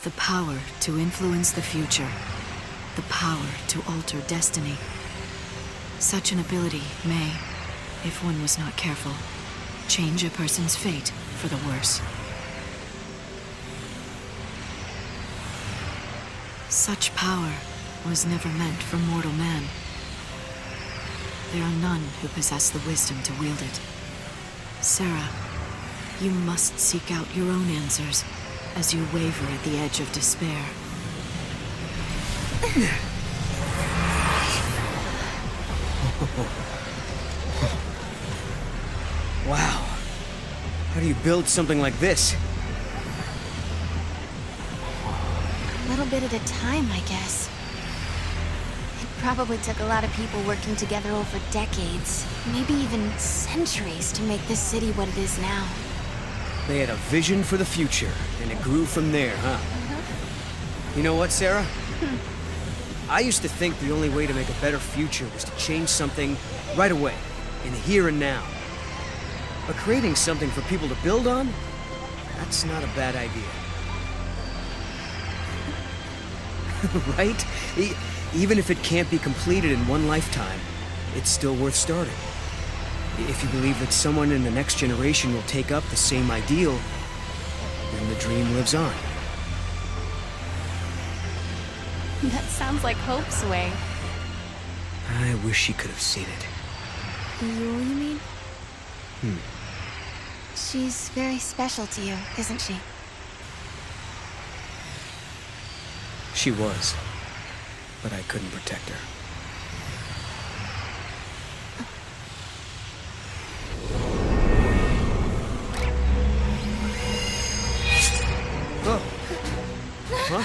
The power to influence the future. The power to alter destiny. Such an ability may, if one was not careful, change a person's fate for the worse. Such power was never meant for mortal man. There are none who possess the wisdom to wield it. Serah, you must seek out your own answers as you waver at the edge of despair. Wow. How do you build something like this? A little bit at a time, I guess. It probably took a lot of people working together over decades, maybe even centuries, to make this city what it is now. They had a vision for the future, and it grew from there, huh? You know what, Serah? I used to think the only way to make a better future was to change something right away, in the here and now. But creating something for people to build on? That's not a bad idea. Right? Even if it can't be completed in one lifetime, it's still worth starting. If you believe that someone in the next generation will take up the same ideal, then the dream lives on. That sounds like Hope's way. I wish she could have seen it. You mean? She's very special to you, isn't she? She was, but I couldn't protect her. Oh. Huh?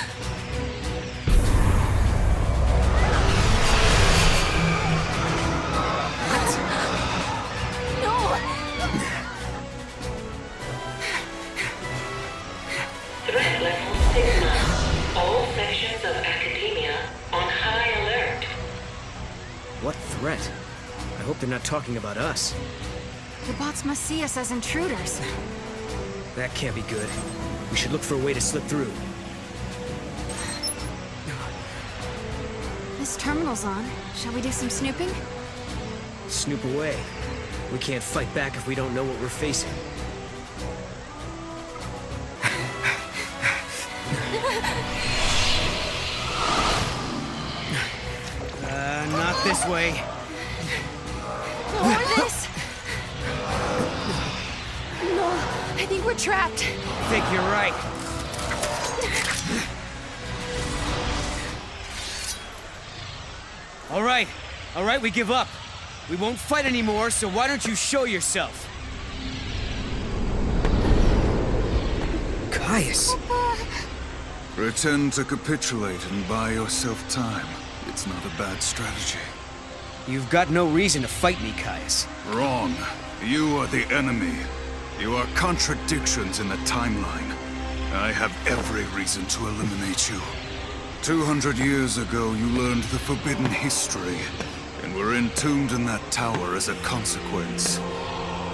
Threat level 6. All sections of academia on high alert. What threat? I hope they're not talking about us. The bots must see us as intruders. That can't be good. We should look for a way to slip through. This terminal's on. Shall we do some snooping? Snoop away. We can't fight back if we don't know what we're facing. Not this way. Or this! No, I think we're trapped. I think you're right. All right, we give up. We won't fight anymore, so why don't you show yourself? Caius. Pretend to capitulate and buy yourself time. It's not a bad strategy. You've got no reason to fight me, Caius. Wrong. You are the enemy. You are contradictions in the timeline. I have every reason to eliminate you. 200 years ago, you learned the forbidden history, and were entombed in that tower as a consequence.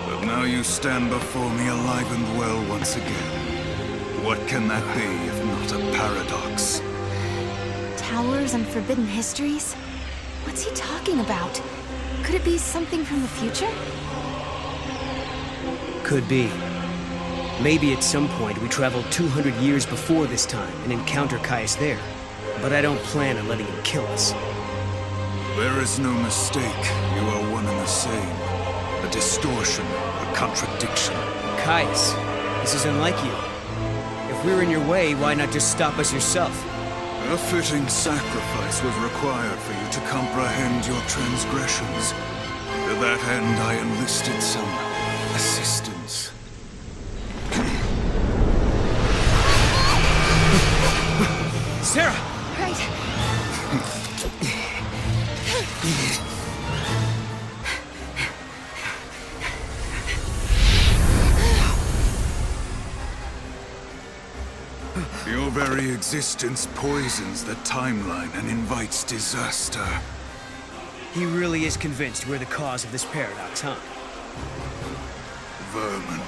But now you stand before me alive and well once again. What can that be if not a paradox? Towers and forbidden histories? What's he talking about? Could it be something from the future? Could be. Maybe at some point we travel 200 years before this time and encounter Caius there. But I don't plan on letting him kill us. There is no mistake. You are one and the same. A distortion, a contradiction. Caius, this is unlike you. If we're in your way, why not just stop us yourself? A fitting sacrifice was required for you to comprehend your transgressions. To that end, I enlisted some assistance. Serah! Right. Your very existence poisons the timeline and invites disaster. He really is convinced we're the cause of this paradox, huh? Vermin.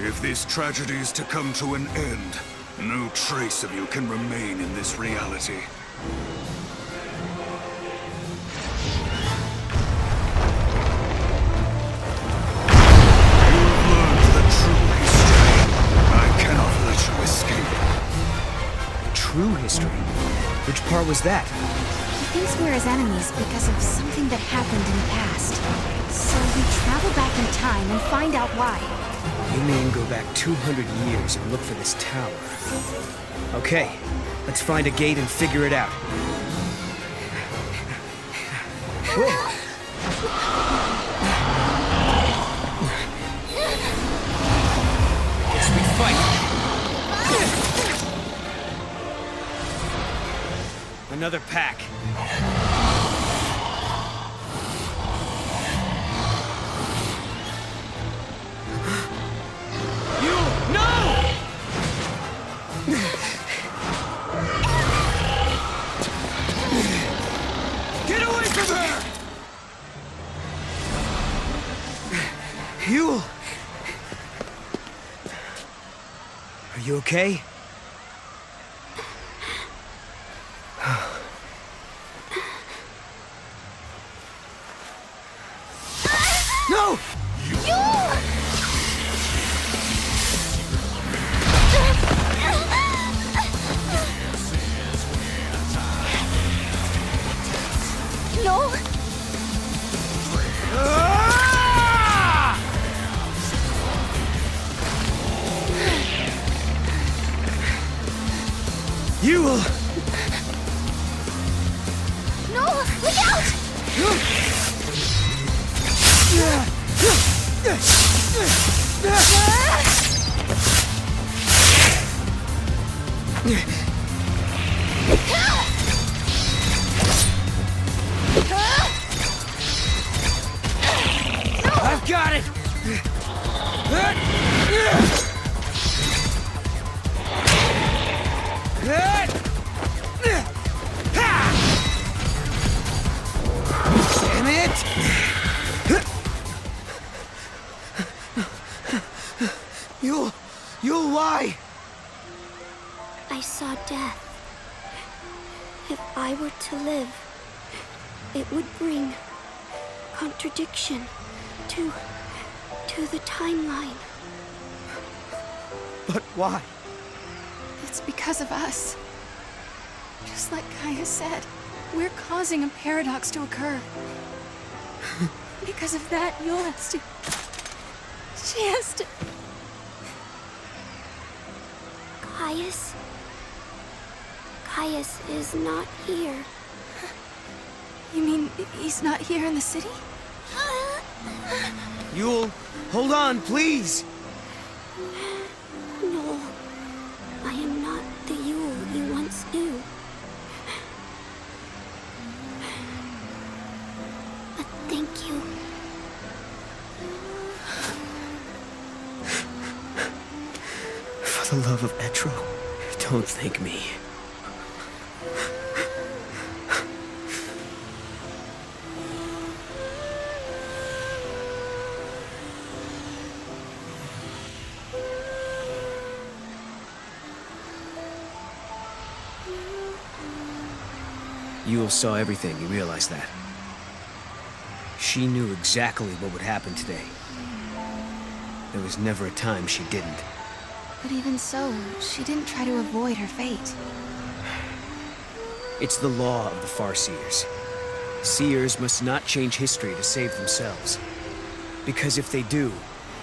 If this tragedy is to come to an end, No trace of you can remain in this reality. True history? Which part was that? He thinks we're his enemies because of something that happened in the past. So we travel back in time and find out why. You mean go back 200 years and look for this tower? Okay, let's find a gate and figure it out. Whoa! Guess we fight! Another pack. You! No! Get away from her! You! Are you okay? No! No! You will... No! Look out! I've got it! Damn it! You'll lie! I saw death. If I were to live, it would bring contradiction to the timeline. But why? It's because of us. Just like Kaya said, we're causing a paradox to occur. Because of that, Yul has to... She has to... Caius is not here. You mean he's not here in the city? Yul, hold on, please! No, I am not the Yul you once knew. But thank you. For the love of Etro, don't thank me. Yul saw everything, you realize that? She knew exactly what would happen today. There was never a time she didn't. But even so, she didn't try to avoid her fate. It's the law of the Farseers. Seers must not change history to save themselves. Because if they do,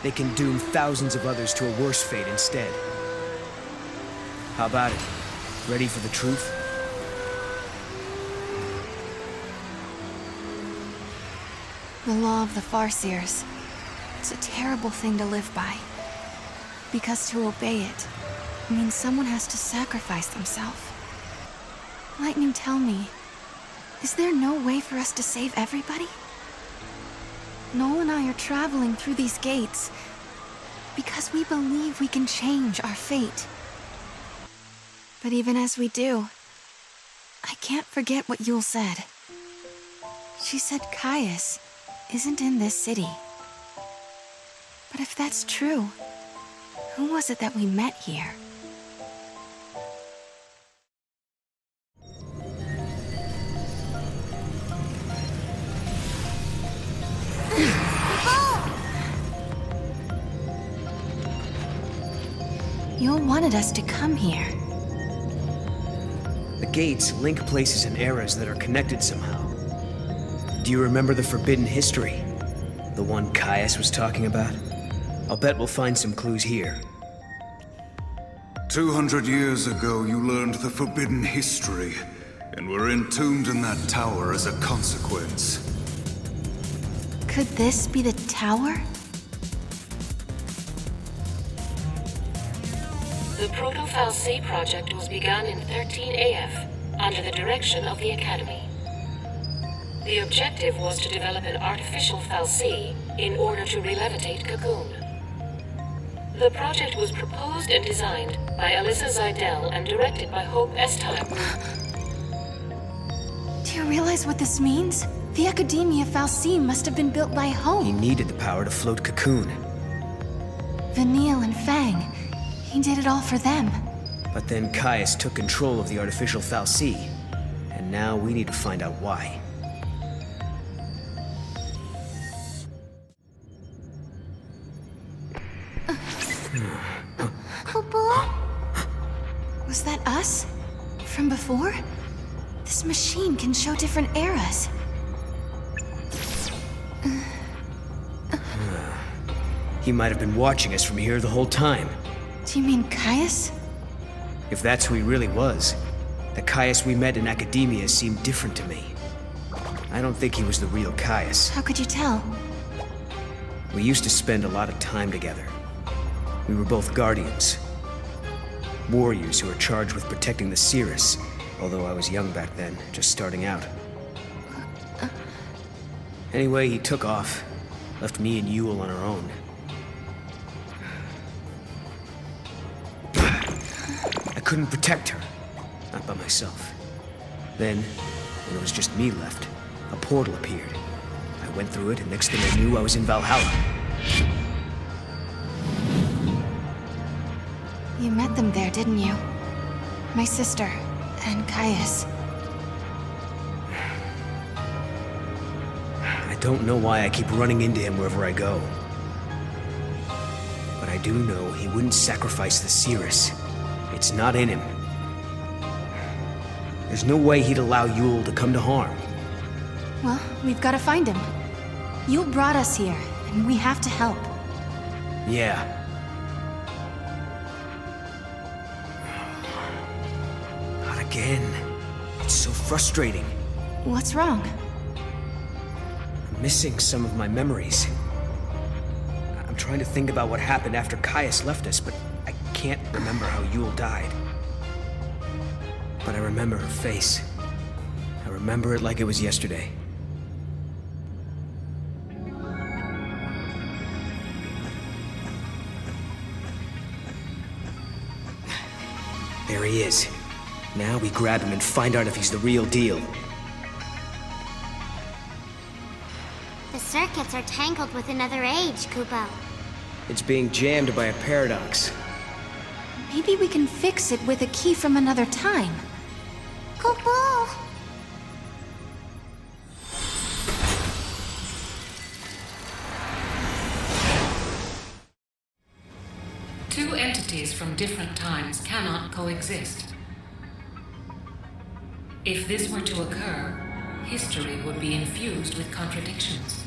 they can doom thousands of others to a worse fate instead. How about it? Ready for the truth? The law of the Farseers. It's a terrible thing to live by. Because to obey it means someone has to sacrifice themselves. Lightning, tell me, is there no way for us to save everybody? Noel and I are traveling through these gates because we believe we can change our fate. But even as we do, I can't forget what Yul said. She said Caius isn't in this city. But if that's true, who was it that we met here? wanted us to come here. The gates link places and eras that are connected somehow. Do you remember the Forbidden History? The one Caius was talking about? I'll bet we'll find some clues here. 200 years ago, you learned the Forbidden History, and were entombed in that tower as a consequence. Could this be the tower? The Proto-Fal'C project was begun in 13 AF, under the direction of the Academy. The objective was to develop an artificial Fal'C in order to re-levitate Cocoon. The project was proposed and designed by Alyssa Zidell and directed by Hope Estime. Do you realize what this means? The Academia Fal'C must have been built by He Hope. needed the power to float Cocoon. Vanille and Fang. He did it all for them. But then Caius took control of the artificial Fal'C, and now we need to find out why. Papa? Was that us? From before? This machine can show different eras. He might have been watching us from here the whole time. Do you mean Caius? If that's who he really was, the Caius we met in Academia seemed different to me. I don't think he was the real Caius. How could you tell? We used to spend a lot of time together. We were both guardians. Warriors who were charged with protecting the Serah, although I was young back then, just starting out. Anyway, he took off, left me and Yule on our own. I couldn't protect her, not by myself. Then, when it was just me left, a portal appeared. I went through it, and next thing I knew, I was in Valhalla. You met them there, didn't you? My sister, and Caius. I don't know why I keep running into him wherever I go. But I do know he wouldn't sacrifice the Serah. It's not in him. There's no way he'd allow Yule to come to harm. Well, we've got to find him. You brought us here, and we have to help. Yeah. Not again. It's so frustrating. What's wrong? I'm missing some of my memories. I'm trying to think about what happened after Caius left us, but I can't remember how Yule died. But I remember her face. I remember it like it was yesterday. There he is. Now we grab him and find out if he's the real deal. The circuits are tangled with another age, Kupo. It's being jammed by a paradox. Maybe we can fix it with a key from another time. Kupo! Two entities from different times cannot coexist. If this were to occur, history would be infused with contradictions.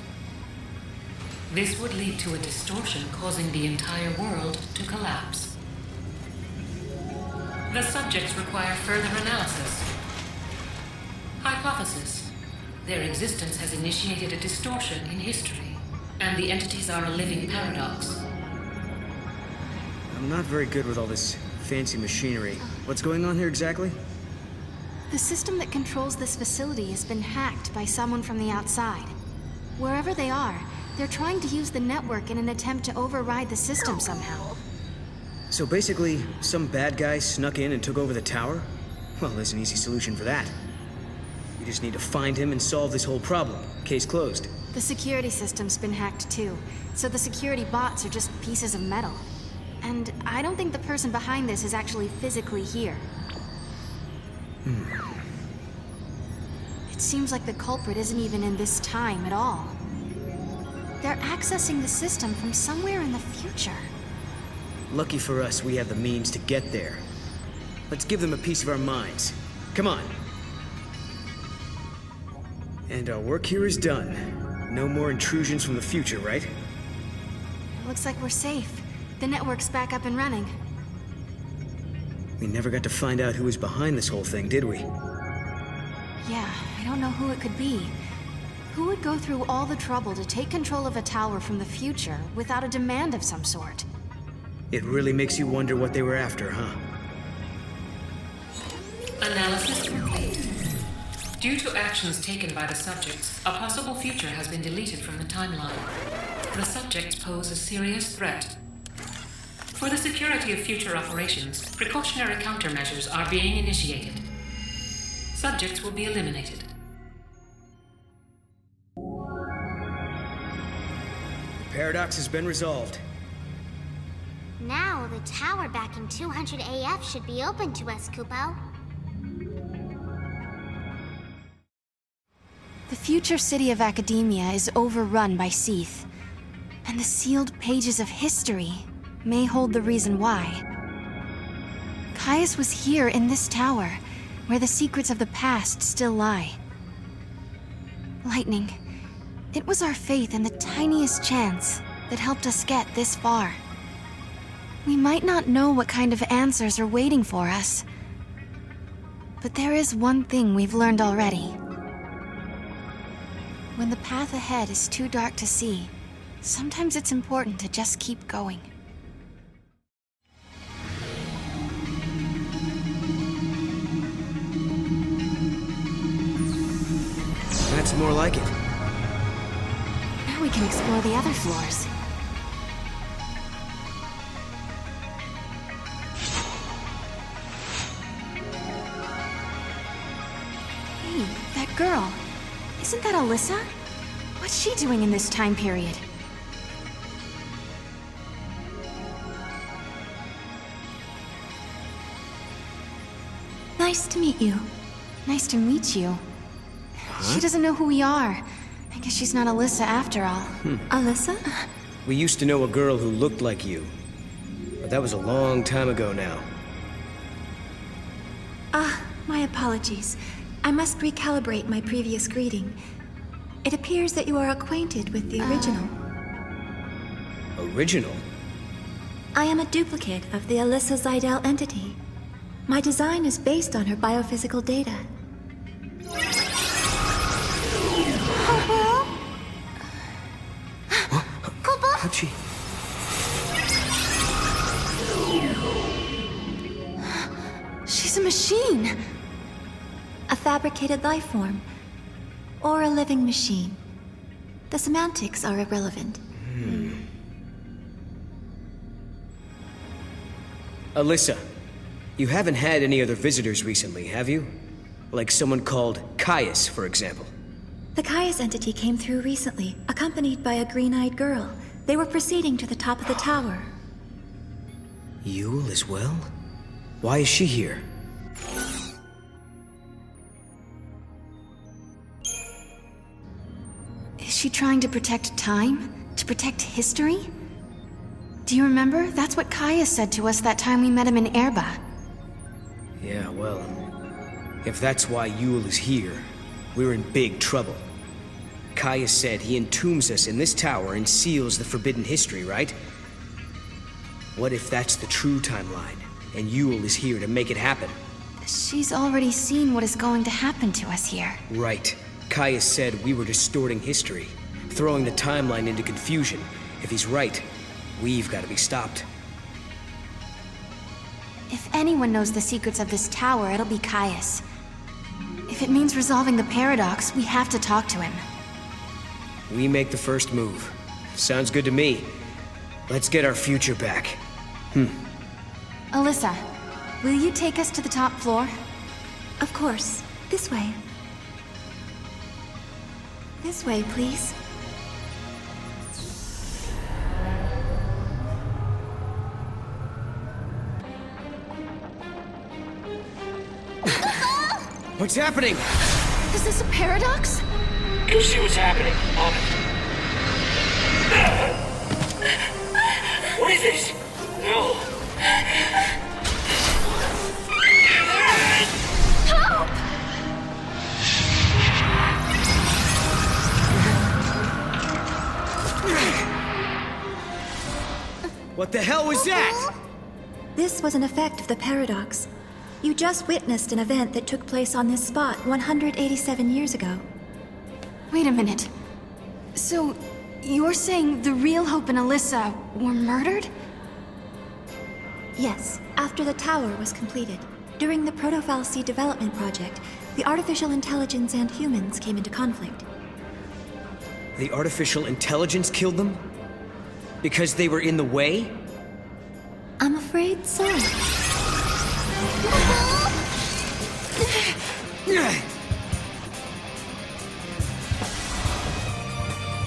This would lead to a distortion causing the entire world to collapse. The subjects require further analysis. Hypothesis. Their existence has initiated a distortion in history, and the entities are a living paradox. I'm not very good with all this fancy machinery. What's going on here exactly? The system that controls this facility has been hacked by someone from the outside. Wherever they are, they're trying to use the network in an attempt to override the system somehow. So basically, some bad guy snuck in and took over the tower? Well, there's an easy solution for that. We just need to find him and solve this whole problem. Case closed. The security system's been hacked too, so the security bots are just pieces of metal. And I don't think the person behind this is actually physically here. It seems like the culprit isn't even in this time at all. They're accessing the system from somewhere in the future. Lucky for us, we have the means to get there. Let's give them a piece of our minds. Come on. And our work here is done. No more intrusions from the future, right? Looks like we're safe. The network's back up and running. We never got to find out who was behind this whole thing, did we? Yeah, I don't know who it could be. Who would go through all the trouble to take control of a tower from the future without a demand of some sort? It really makes you wonder what they were after, huh? Analysis complete. Due to actions taken by the subjects, a possible future has been deleted from the timeline. The subjects pose a serious threat. For the security of future operations, precautionary countermeasures are being initiated. Subjects will be eliminated. The paradox has been resolved. Now, the tower back in 200 AF should be open to us, Kupo. The future city of Academia is overrun by XIII, and the sealed pages of history may hold the reason why. Caius was here in this tower, where the secrets of the past still lie. Lightning, it was our faith in the tiniest chance that helped us get this far. We might not know what kind of answers are waiting for us, but there is one thing we've learned already. When the path ahead is too dark to see, sometimes it's important to just keep going. That's more like it. Now we can explore the other floors. Hey, that girl. Isn't that Alyssa? What's she doing in this time period? Nice to meet you. Nice to meet you. She doesn't know who we are. I guess she's not Alyssa after all. Alyssa? We used to know a girl who looked like you. But that was a long time ago now. My apologies. I must recalibrate my previous greeting. It appears that you are acquainted with the original. Original? I am a duplicate of the Alyssa Zidell entity. My design is based on her biophysical data. How'd she? She's a machine! A fabricated life form. Or a living machine. The semantics are irrelevant. Alyssa, you haven't had any other visitors recently, have you? Like someone called Caius, for example. The Caius entity came through recently, accompanied by a green-eyed girl. They were proceeding to the top of the tower. Yule as well? Why is she here? Is she trying to protect time? To protect history? Do you remember? That's what Caius said to us that time we met him in Erba. Yeah, well, if that's why Yule is here, we're in big trouble. Caius said he entombs us in this tower and seals the forbidden history, right? What if that's the true timeline, and Yule is here to make it happen? She's already seen what is going to happen to us here. Right. Caius said we were distorting history, throwing the timeline into confusion. If he's right, we've got to be stopped. If anyone knows the secrets of this tower, it'll be Caius. If it means resolving the paradox, we have to talk to him. We make the first move. Sounds good to me. Let's get our future back. Alyssa, will you take us to the top floor? Of course. This way. This way, please. What's happening? Is this a paradox? Go see what's happening. On it. What is this? No. What the hell was that? This was an effect of the paradox. You just witnessed an event that took place on this spot 187 years ago. Wait a minute. So, you're saying the real Hope and Alyssa were murdered? Yes, after the tower was completed. During the Proto-Fal'C development project, the artificial intelligence and humans came into conflict. The artificial intelligence killed them? Because they were in the way? I'm afraid so.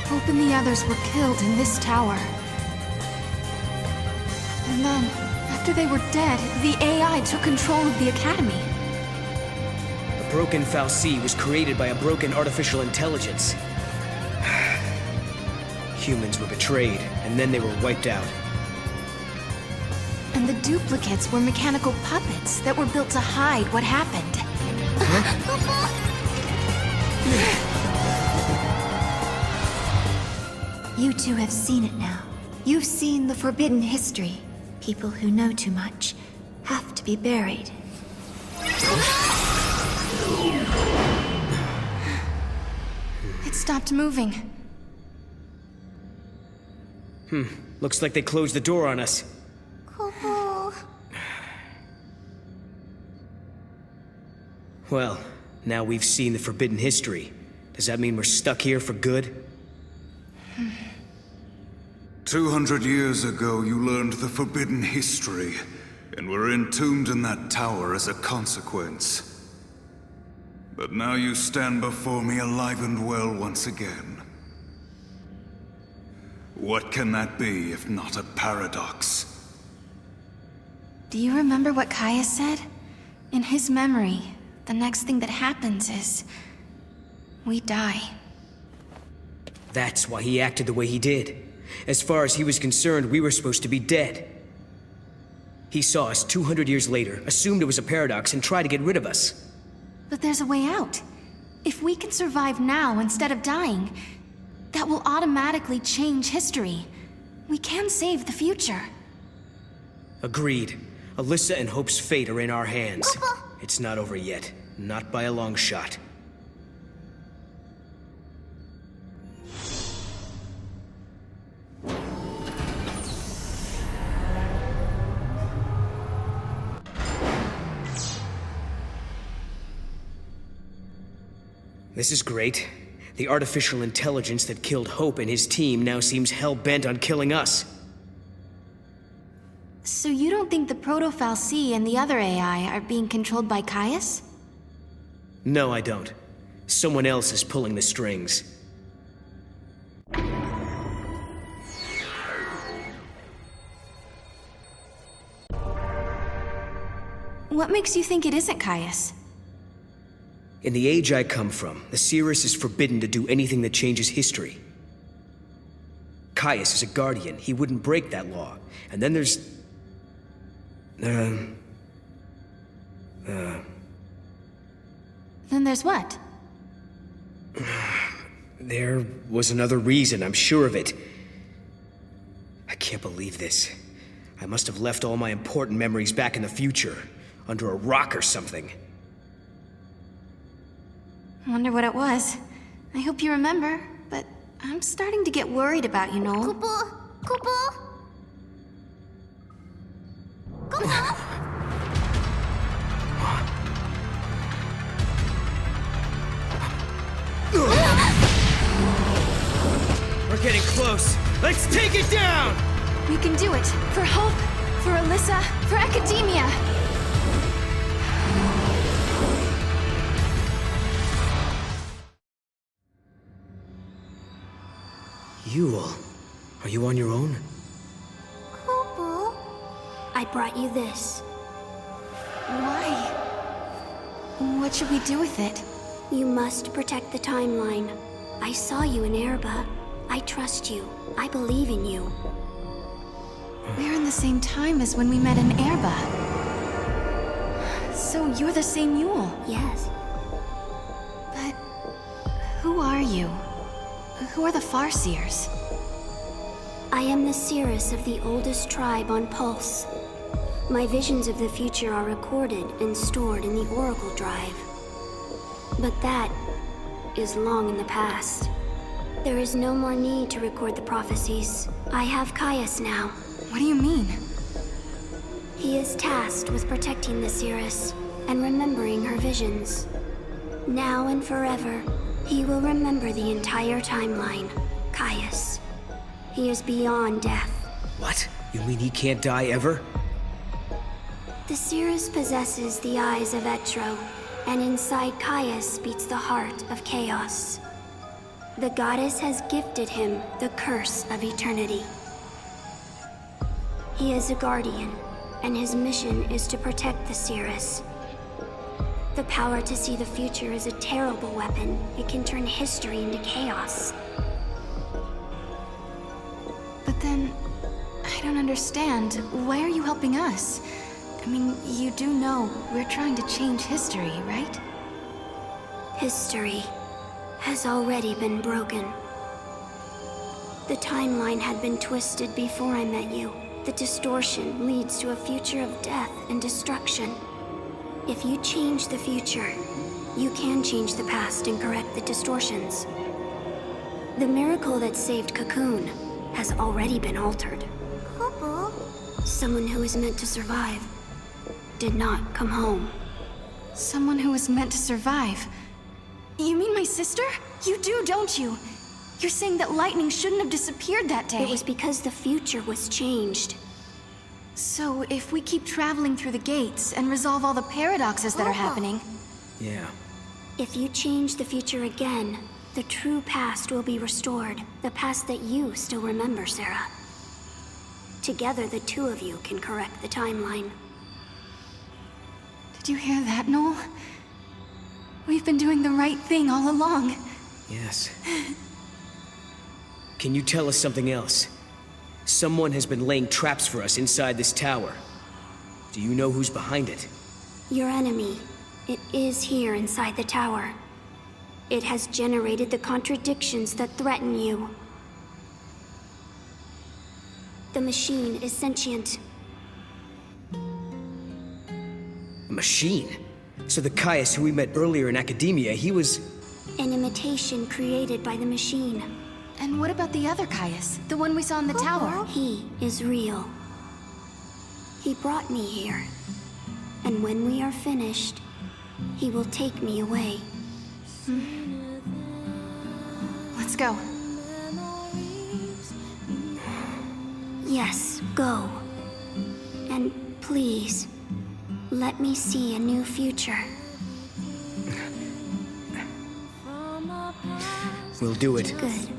Hope and the others were killed in this tower. And then, after they were dead, the AI took control of the Academy. The broken Fal'C was created by a broken artificial intelligence. Humans were betrayed, and then they were wiped out. And the duplicates were mechanical puppets that were built to hide what happened. You two have seen it now. You've seen the forbidden history. People who know too much have to be buried. It stopped moving. Looks like they closed the door on us. Cocoon. Well, now we've seen the forbidden history. Does that mean we're stuck here for good? 200 years ago, you learned the forbidden history, and were entombed in that tower as a consequence. But now you stand before me alive and well once again. What can that be if not a paradox? Do you remember what Kaya said? In his memory, the next thing that happens is... we die. That's why he acted the way he did. As far as he was concerned, we were supposed to be dead. He saw us 200 years later, assumed it was a paradox, and tried to get rid of us. But there's a way out. If we can survive now instead of dying, that will automatically change history. We can save the future. Agreed. Alyssa and Hope's fate are in our hands. It's not over yet. Not by a long shot. This is great. The artificial intelligence that killed Hope and his team now seems hell-bent on killing us. So you don't think the Proto-Fal'C and the other AI are being controlled by Caius? No, I don't. Someone else is pulling the strings. What makes you think it isn't Caius? In the age I come from, the Serah is forbidden to do anything that changes history. Caius is a guardian. He wouldn't break that law. And then there's... Then there's what? There was another reason, I'm sure of it. I can't believe this. I must have left all my important memories back in the future, under a rock or something. Wonder what it was. I hope you remember, but I'm starting to get worried about you, Noel. Kupo! Kupo! Kupo! We're getting close. Let's take it down! We can do it. For Hope, for Alyssa, for Academia. Yule, are you on your own? Kupo? I brought you this. Why? What should we do with it? You must protect the timeline. I saw you in Erba. I trust you. I believe in you. We're in the same time as when we met in Erba. So you're the same Yule. Yes. But who are you? Who are the Farseers? I am the Serah of the oldest tribe on Pulse. My visions of the future are recorded and stored in the Oracle Drive. But that is long in the past. There is no more need to record the prophecies. I have Caius now. What do you mean? He is tasked with protecting the Serah and remembering her visions. Now and forever, he will remember the entire timeline. Caius. He is beyond death. What? You mean he can't die ever? The Serah possesses the eyes of Etro, and inside Caius beats the heart of chaos. The goddess has gifted him the curse of eternity. He is a guardian, and his mission is to protect the Serah. The power to see the future is a terrible weapon. It can turn history into chaos. But then, I don't understand. Why are you helping us? I mean, you do know we're trying to change history, right? History has already been broken. The timeline had been twisted before I met you. The distortion leads to a future of death and destruction. If you change the future, you can change the past and correct the distortions. The miracle that saved Cocoon has already been altered. Someone who was meant to survive did not come home. Someone who was meant to survive. You mean my sister? You do, don't you? You're saying that lightning shouldn't have disappeared that day. It was because the future was changed. So if we keep traveling through the gates and resolve all the paradoxes that are happening... Yeah. If you change the future again, the true past will be restored. The past that you still remember, Serah. Together, the two of you can correct the timeline. Did you hear that, Noel? We've been doing the right thing all along. Yes. Can you tell us something else? Someone has been laying traps for us inside this tower. Do you know who's behind it? Your enemy. It is here inside the tower. It has generated the contradictions that threaten you. The machine is sentient. A machine? So the Caius who we met earlier in academia, he was... An imitation created by the machine. And what about the other Caius? The one we saw in the tower? He is real. He brought me here. And when we are finished, he will take me away. Let's go. Yes, go. And please, let me see a new future. We'll do it. Good.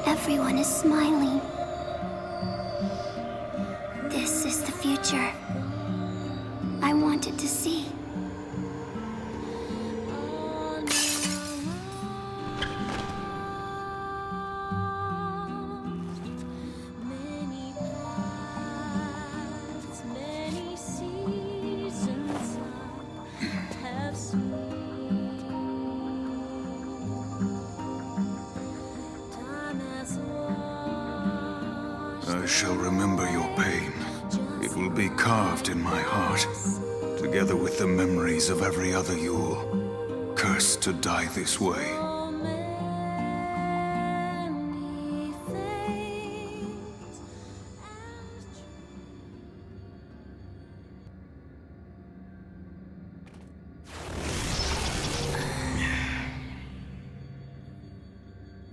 Everyone is smiling. This is the future I wanted to see. I shall remember your pain. It will be carved in my heart, together with the memories of every other Yule, cursed to die this way.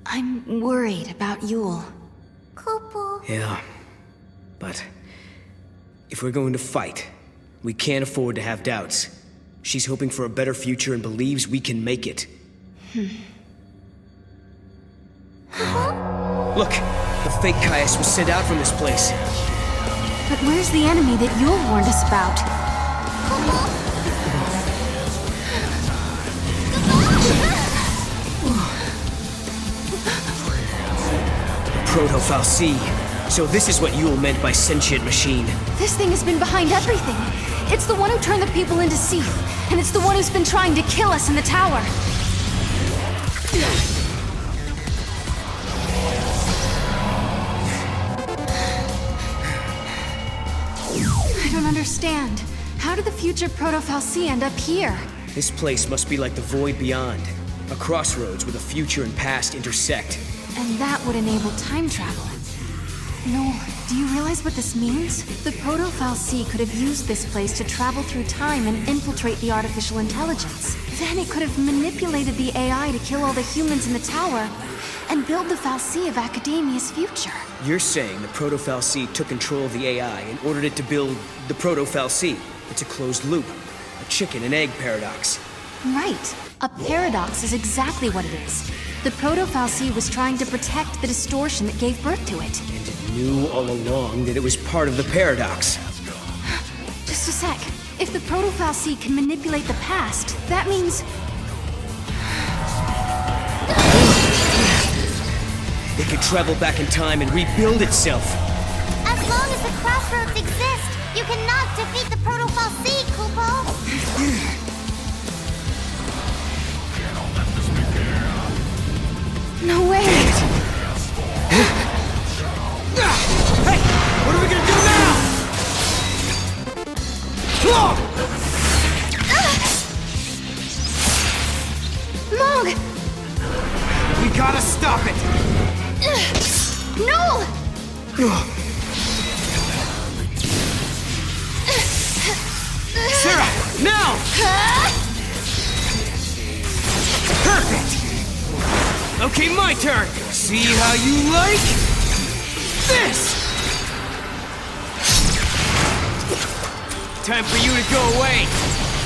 I'm worried about Yule. Yeah. But... if we're going to fight, we can't afford to have doubts. She's hoping for a better future and believes we can make it. Look! The fake Caius was sent out from this place. But where's the enemy that Yule warned us about? Proto-Fal'Cie. So this is what Yule meant by sentient machine. This thing has been behind everything. It's the one who turned the people into Seath, and it's the one who's been trying to kill us in the tower. I don't understand. How did the future Proto-Fal'Cie end up here? This place must be like the void beyond. A crossroads where the future and past intersect. And that would enable time travel. Noel, do you realize what this means? The Proto-Fal'Cie could have used this place to travel through time and infiltrate the artificial intelligence. Then it could have manipulated the AI to kill all the humans in the tower and build the Fal'Cie of Academia's future. You're saying the Proto-Fal'Cie took control of the AI and ordered it to build the Proto-Fal'Cie. It's a closed loop. A chicken and egg paradox. Right. A paradox is exactly what it is. The Proto-Fal'Cie was trying to protect the distortion that gave birth to it. And it knew all along that it was part of the paradox. Just a sec. If the Proto-Fal'Cie can manipulate the past, that means... It could travel back in time and rebuild itself. As long as the crossroads exist, you cannot defeat the Proto-Fal'Cie, Kupo! No way! Hey! What are we gonna do now? Mog! We gotta stop it! No! Serah, now! Perfect! Okay, my turn! See how you like this! Time for you to go away!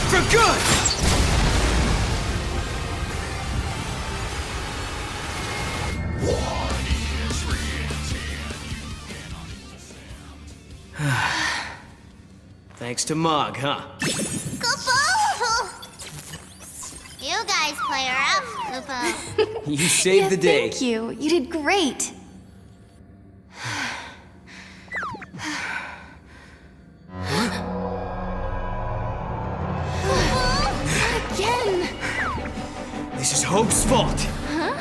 For good! Thanks to Mog, huh? Kupo! You guys play her up, Kupo. You saved the day. Thank you. You did great. Again! This is Hope's fault. Huh?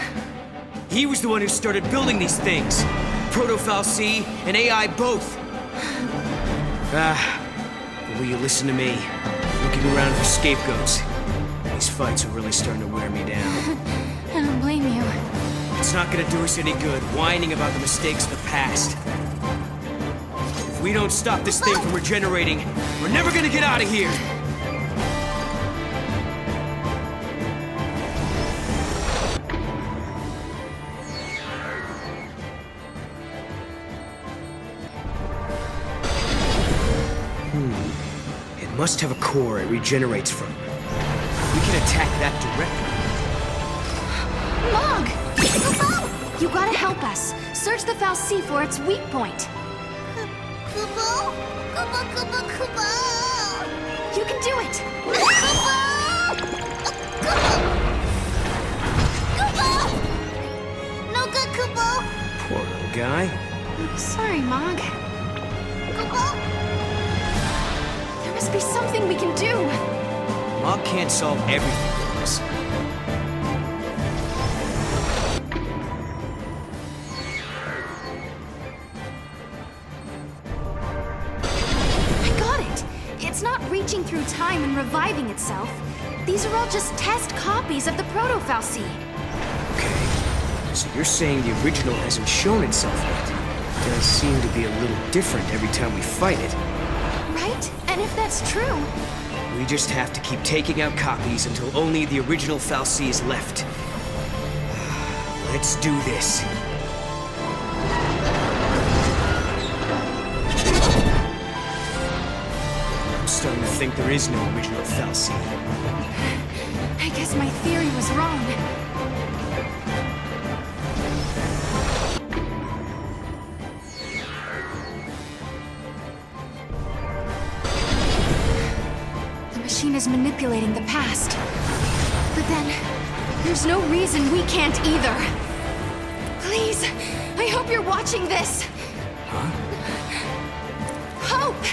He was the one who started building these things. Proto-Fal'Cie and AI both. Will you listen to me? Looking around for scapegoats. These fights are really starting to wear me down. I don't blame you. It's not gonna do us any good whining about the mistakes of the past. If we don't stop this thing from regenerating, we're never gonna get out of here! It must have a core it regenerates from. We can attack that directly. Mog! You gotta help us. Search the Fal'Cie for its weak point. Kupo? Kupo, Kupo, Kupo! You can do it! Kupo! Kupo! Kupo! No good, Kupo! Poor little guy. Sorry, Mog. Kupo? There must be something we can do. Mog can't solve everything for us. I got it. It's not reaching through time and reviving itself. These are all just test copies of the Proto-Fal'Cie. Okay. So you're saying the original hasn't shown itself yet? It does seem to be a little different every time we fight it. Right? And if that's true, We just have to keep taking out copies until only the original Fal'Cie is left. Let's do this. I'm starting to think there is no original Fal'Cie. I guess my theory was wrong. The machine is manipulating the past. But then, there's no reason we can't either. Please, I hope you're watching this. Hope!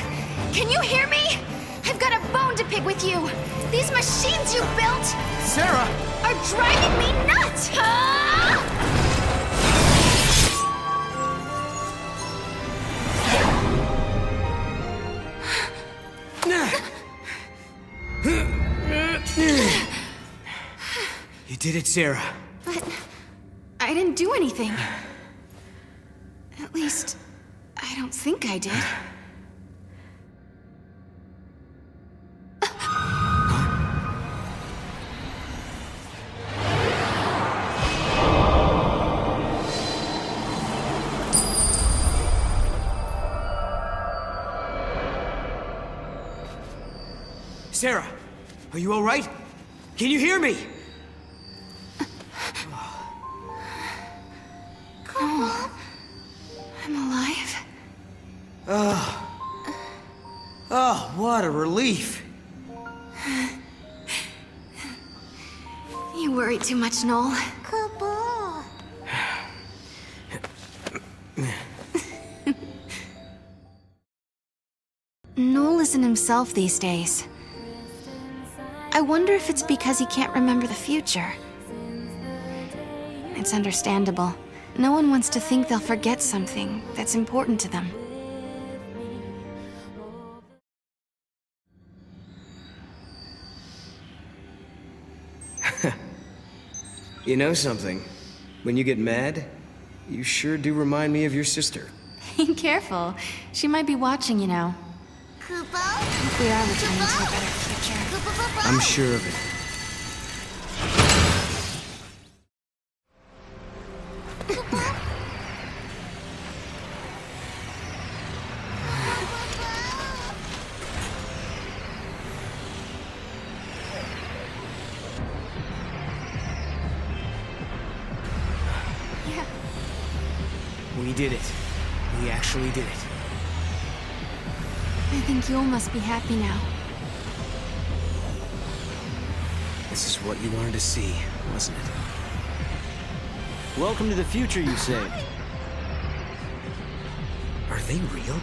Can you hear me? I've got a bone to pick with you. These machines you built Serah! are driving me nuts! Ah! You did it, Serah. But I didn't do anything. At least, I don't think I did. Serah, are you all right? Can you hear me? Oh, I'm alive. Oh, what a relief. You worry too much, Noel. Cool. Noel isn't himself these days. I wonder if it's because he can't remember the future. It's understandable. No one wants to think they'll forget something that's important to them. You know something? When you get mad, you sure do remind me of your sister. Careful. She might be watching you now. Kupo? If we are returning to a better future. I'm sure of it. Yeah. We did it. We actually did it. I think Yul must be happy now. This is what you wanted to see, wasn't it? Welcome to the future, you say? Are they real?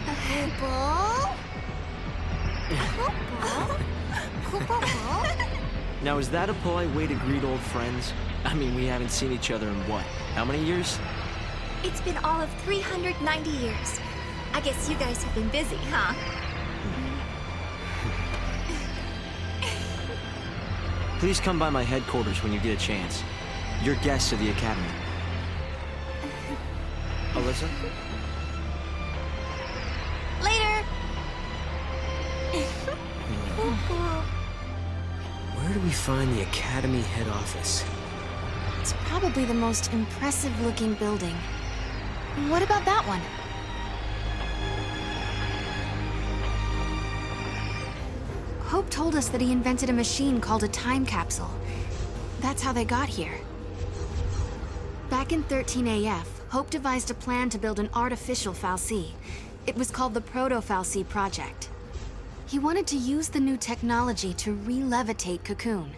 Now, is that a polite way to greet old friends? I mean, we haven't seen each other in what? How many years? It's been all of 390 years. I guess you guys have been busy, huh? Please come by my headquarters when you get a chance. You're guests of the Academy. Alyssa? Later! Where do we find the Academy head office? It's probably the most impressive-looking building. What about that one? Hope told us that he invented a machine called a time capsule. That's how they got here. Back in 13 AF, Hope devised a plan to build an artificial fal'C. It was called the Proto-fal'C Project. He wanted to use the new technology to re-levitate Cocoon.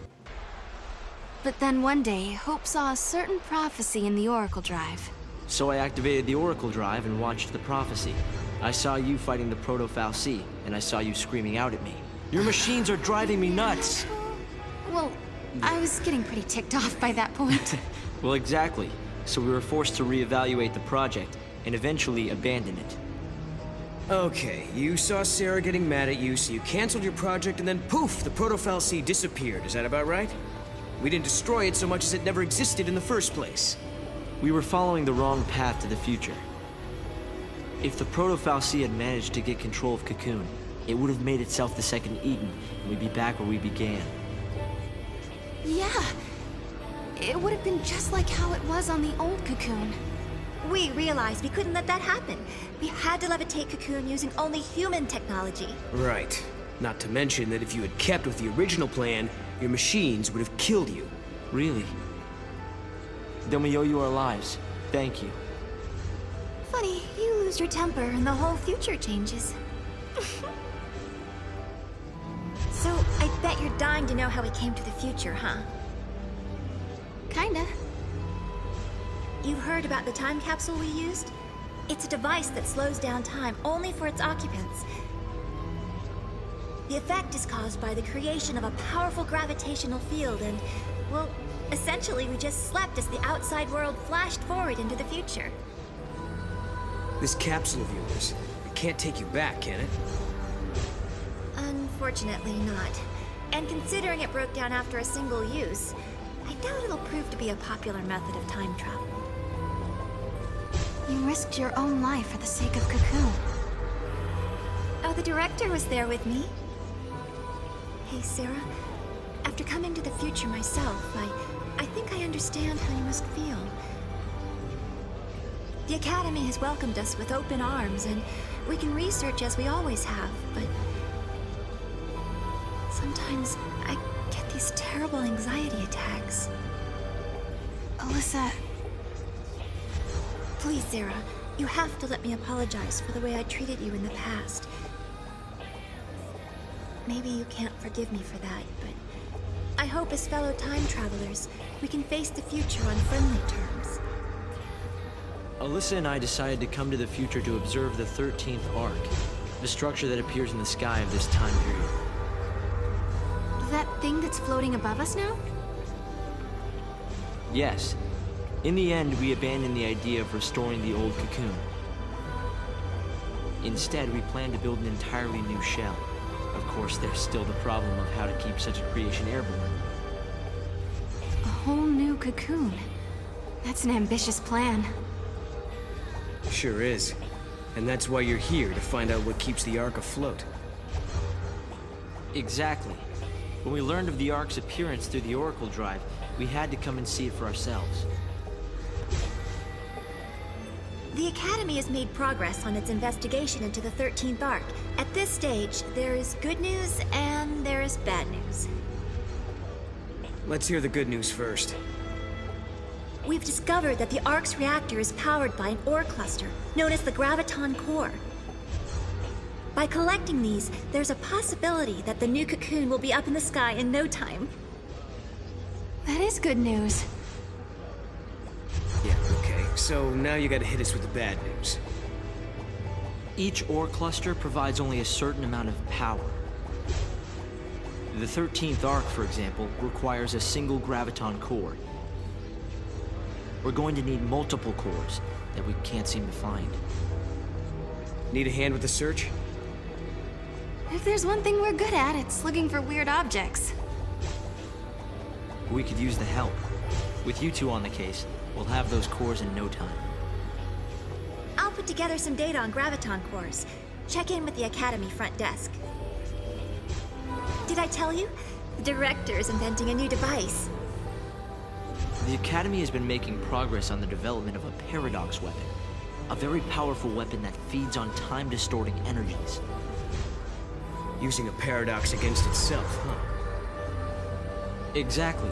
But then one day, Hope saw a certain prophecy in the Oracle Drive. So I activated the Oracle Drive and watched the prophecy. I saw you fighting the Proto-fal'C, and I saw you screaming out at me. Your machines are driving me nuts! Well, I was getting pretty ticked off by that point. Well, exactly. So we were forced to reevaluate the project, and eventually abandon it. Okay, you saw Serah getting mad at you, so you canceled your project, and then poof, the Proto-fal'C disappeared. Is that about right? We didn't destroy it so much as it never existed in the first place. We were following the wrong path to the future. If the Proto-fal'C had managed to get control of Cocoon, it would have made itself the second Eden, and we'd be back where we began. Yeah. It would have been just like how it was on the old Cocoon. We realized we couldn't let that happen. We had to levitate Cocoon using only human technology. Right. Not to mention that if you had kept with the original plan, your machines would have killed you. Really? Then we owe you our lives. Thank you. Funny, you lose your temper and the whole future changes. So, I bet you're dying to know how we came to the future, huh? Kinda. You've heard about the time capsule we used? It's a device that slows down time only for its occupants. The effect is caused by the creation of a powerful gravitational field and, well, essentially we just slept as the outside world flashed forward into the future. This capsule of yours, it can't take you back, can it? Unfortunately not. And considering it broke down after a single use, I doubt it'll prove to be a popular method of time travel. You risked your own life for the sake of Cocoon. Oh, the director was there with me. Hey, Serah. After coming to the future myself, I think I understand how you must feel. The Academy has welcomed us with open arms, and we can research as we always have, but sometimes I get these terrible anxiety attacks. Alyssa... Please, Serah, you have to let me apologize for the way I treated you in the past. Maybe you can't forgive me for that, but I hope as fellow time travelers, we can face the future on friendly terms. Alyssa and I decided to come to the future to observe the 13th arc, the structure that appears in the sky of this time period. That thing that's floating above us now? Yes. In the end, we abandoned the idea of restoring the old Cocoon. Instead, we plan to build an entirely new shell. Of course, there's still the problem of how to keep such a creation airborne. A whole new Cocoon. That's an ambitious plan. Sure is. And that's why you're here, to find out what keeps the Ark afloat. Exactly. When we learned of the Ark's appearance through the Oracle Drive, we had to come and see it for ourselves. The Academy has made progress on its investigation into the 13th Arc. At this stage, there is good news and there is bad news. Let's hear the good news first. We've discovered that the Ark's reactor is powered by an ore cluster, known as the Graviton Core. By collecting these, there's a possibility that the new Cocoon will be up in the sky in no time. That is good news. Yeah, okay. So now you gotta hit us with the bad news. Each ore cluster provides only a certain amount of power. The 13th Arc, for example, requires a single Graviton core. We're going to need multiple cores that we can't seem to find. Need a hand with the search? If there's one thing we're good at, it's looking for weird objects. We could use the help. With you two on the case, we'll have those cores in no time. I'll put together some data on Graviton cores. Check in with the Academy front desk. Did I tell you? The director is inventing a new device. The Academy has been making progress on the development of a paradox weapon. A very powerful weapon that feeds on time-distorting energies. Using a paradox against itself, huh? Exactly.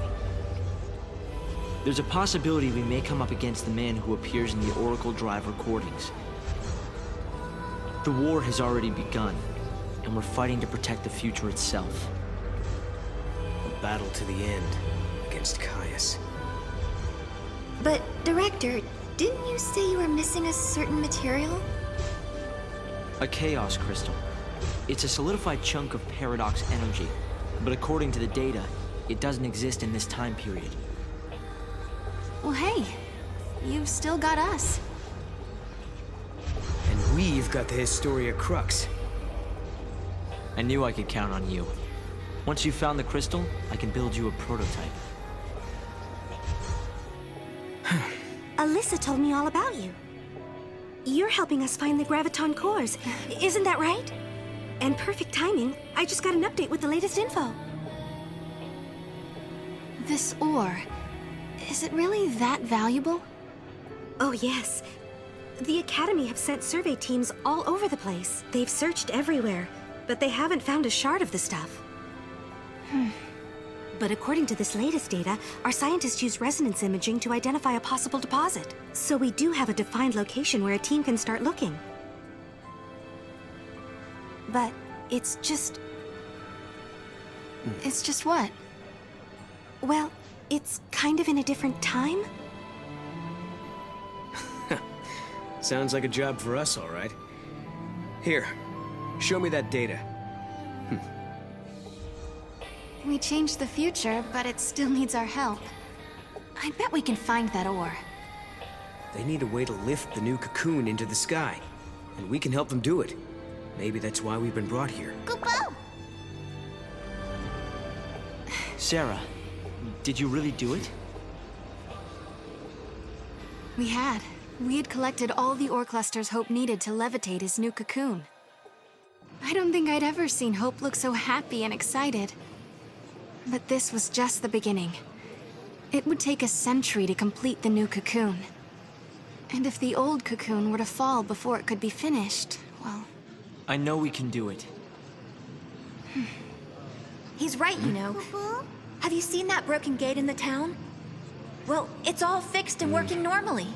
There's a possibility we may come up against the man who appears in the Oracle Drive recordings. The war has already begun, and we're fighting to protect the future itself. A battle to the end, against Caius. But, Director, didn't you say you were missing a certain material? A chaos crystal. It's a solidified chunk of paradox energy, but according to the data, it doesn't exist in this time period. Well, hey, you've still got us. And we've got the Historia Crux. I knew I could count on you. Once you've found the crystal, I can build you a prototype. Alyssa told me all about you. You're helping us find the Graviton cores, isn't that right? And perfect timing, I just got an update with the latest info. This ore, is it really that valuable? Oh yes. The Academy have sent survey teams all over the place. They've searched everywhere, but they haven't found a shard of the stuff. But according to this latest data, our scientists use resonance imaging to identify a possible deposit. So we do have a defined location where a team can start looking. But it's just... It's just what? Well, it's kind of in a different time. Sounds like a job for us, all right. Here, show me that data. We changed the future, but it still needs our help. I bet we can find that ore. They need a way to lift the new Cocoon into the sky, and we can help them do it. Maybe that's why we've been brought here. Kupo! Serah, did you really do it? We had. We had collected all the ore clusters Hope needed to levitate his new cocoon. I don't think I'd ever seen Hope look so happy and excited. But this was just the beginning. It would take a century to complete the new cocoon. And if the old cocoon were to fall before it could be finished, well... I know we can do it. He's right, you know. Have you seen that broken gate in the town? Well, it's all fixed and working normally.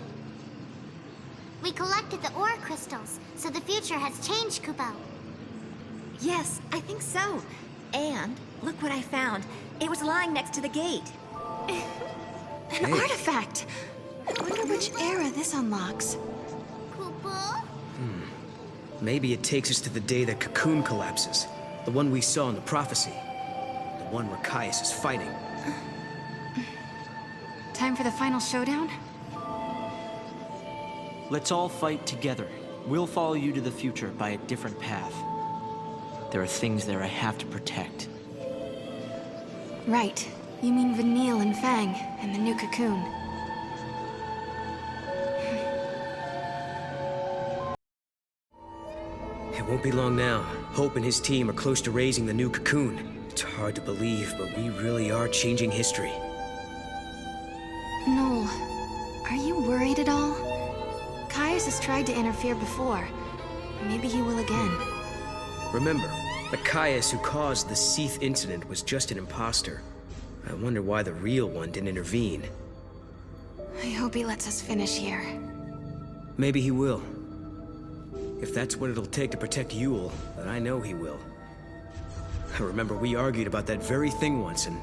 We collected the ore crystals, so the future has changed, Kupo. Yes, I think so. And look what I found. It was lying next to the gate. An artifact! I wonder which era this unlocks. Kupo? Maybe it takes us to the day that Cocoon collapses. The one we saw in the prophecy. The one where Caius is fighting. Time for the final showdown? Let's all fight together. We'll follow you to the future by a different path. There are things there I have to protect. Right. You mean Vanille and Fang, and the new cocoon. It won't be long now. Hope and his team are close to raising the new Cocoon. It's hard to believe, but we really are changing history. Noel, are you worried at all? Caius has tried to interfere before. Maybe he will again. Remember, the Caius who caused the XIII incident was just an imposter. I wonder why the real one didn't intervene. I hope he lets us finish here. Maybe he will. If that's what it'll take to protect Yule, then I know he will. I remember we argued about that very thing once, and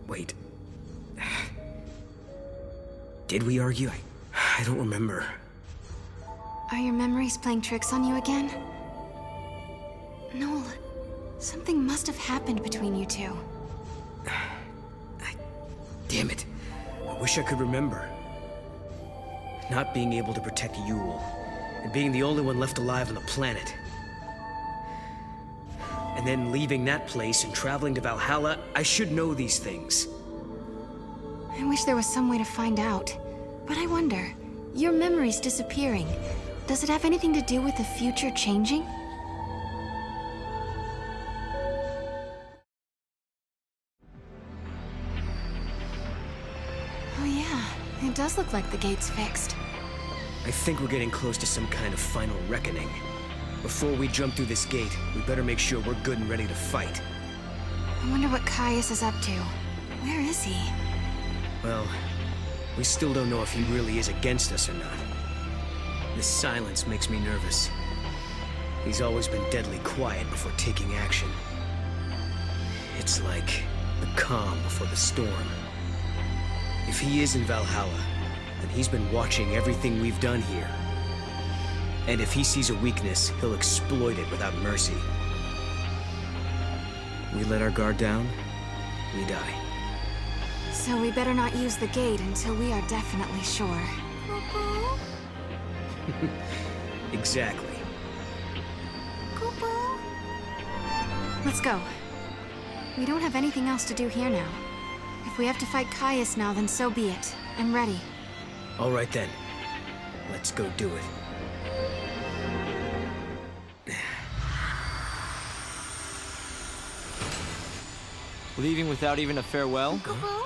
wait. Did we argue? I don't remember. Are your memories playing tricks on you again? Noel, something must have happened between you two. Damn it. I wish I could remember. Not being able to protect Yule, and being the only one left alive on the planet. And then leaving that place and traveling to Valhalla, I should know these things. I wish there was some way to find out. But I wonder, your memories disappearing, does it have anything to do with the future changing? Oh yeah, it does look like the gate's fixed. I think we're getting close to some kind of final reckoning. Before we jump through this gate, we better make sure we're good and ready to fight. I wonder what Caius is up to. Where is he? Well, we still don't know if he really is against us or not. This silence makes me nervous. He's always been deadly quiet before taking action. It's like the calm before the storm. If he is in Valhalla, then he's been watching everything we've done here. And if he sees a weakness, he'll exploit it without mercy. We let our guard down, we die. So we better not use the gate until we are definitely sure. Kupo? Exactly. Kupo? Let's go. We don't have anything else to do here now. If we have to fight Caius now, then so be it. I'm ready. All right then. Let's go do it. Leaving without even a farewell? Kupo?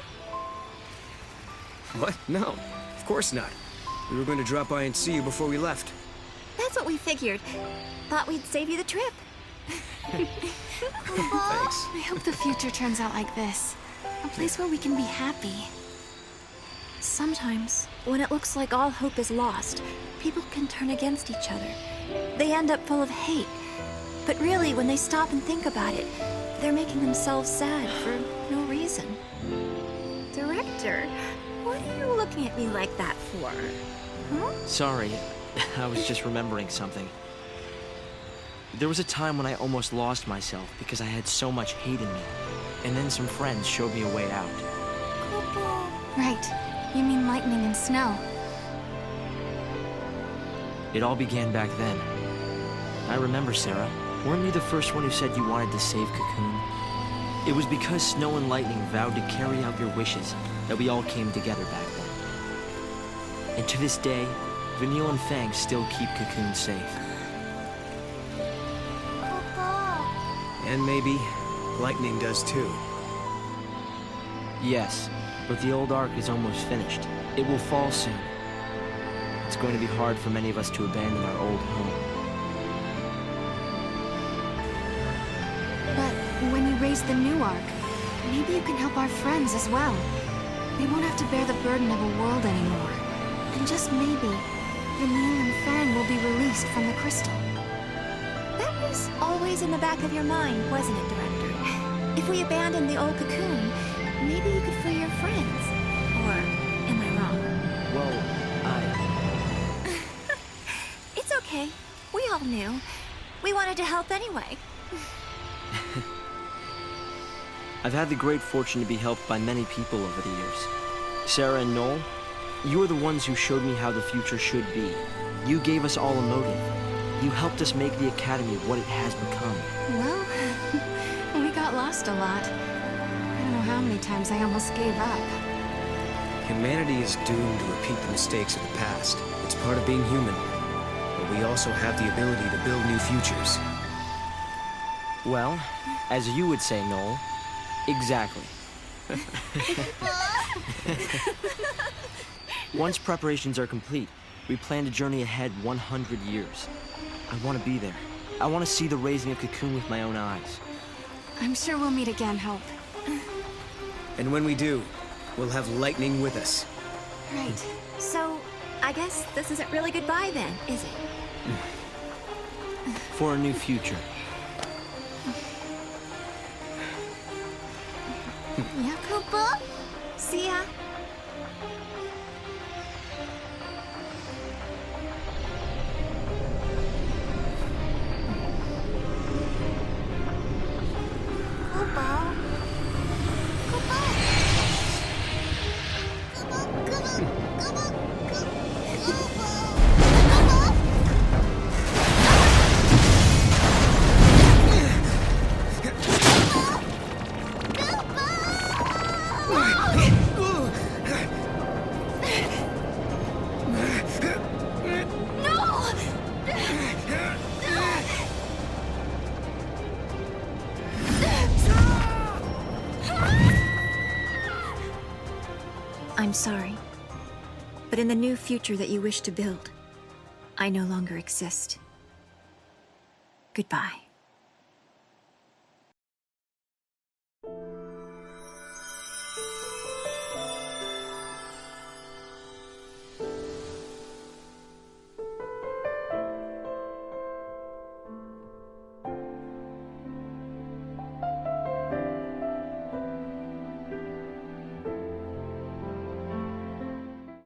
What? No, of course not. We were going to drop by and see you before we left. That's what we figured. Thought we'd save you the trip. Thanks. I hope the future turns out like this. A place where we can be happy. Sometimes, when it looks like all hope is lost, people can turn against each other. They end up full of hate. But really, when they stop and think about it, they're making themselves sad for no reason. Director, what are you looking at me like that for? Sorry, I was just remembering something. There was a time when I almost lost myself because I had so much hate in me. And then some friends showed me a way out. Right. You mean lightning and snow. It all began back then. I remember, Serah. Weren't you the first one who said you wanted to save Cocoon? It was because Snow and Lightning vowed to carry out your wishes that we all came together back then. And to this day, Vanille and Fang still keep Cocoon safe. And maybe Lightning does too. Yes, but the old Ark is almost finished. It will fall soon. It's going to be hard for many of us to abandon our old home. But when you raise the new Ark, maybe you can help our friends as well. They won't have to bear the burden of a world anymore. And just maybe, Vanille and Fang will be released from the crystal. That was always in the back of your mind, wasn't it, Director? If we abandon the old Cocoon, maybe you could free your friends. Or am I wrong? Well, It's okay. We all knew. We wanted to help anyway. I've had the great fortune to be helped by many people over the years. Serah and Noel, you are the ones who showed me how the future should be. You gave us all a motive. You helped us make the Academy what it has become. Well, we got lost a lot. I don't know how many times I almost gave up. Humanity is doomed to repeat the mistakes of the past. It's part of being human. But we also have the ability to build new futures. Well, as you would say, Noel, exactly. Once preparations are complete, we plan to journey ahead 100 years. I want to be there. I want to see the raising of Cocoon with my own eyes. I'm sure we'll meet again, Hope. And when we do, we'll have Lightning with us. Right. So, I guess this isn't really goodbye then, is it? For a new future. Yakubo? See ya. I'm sorry, but in the new future that you wish to build, I no longer exist. Goodbye.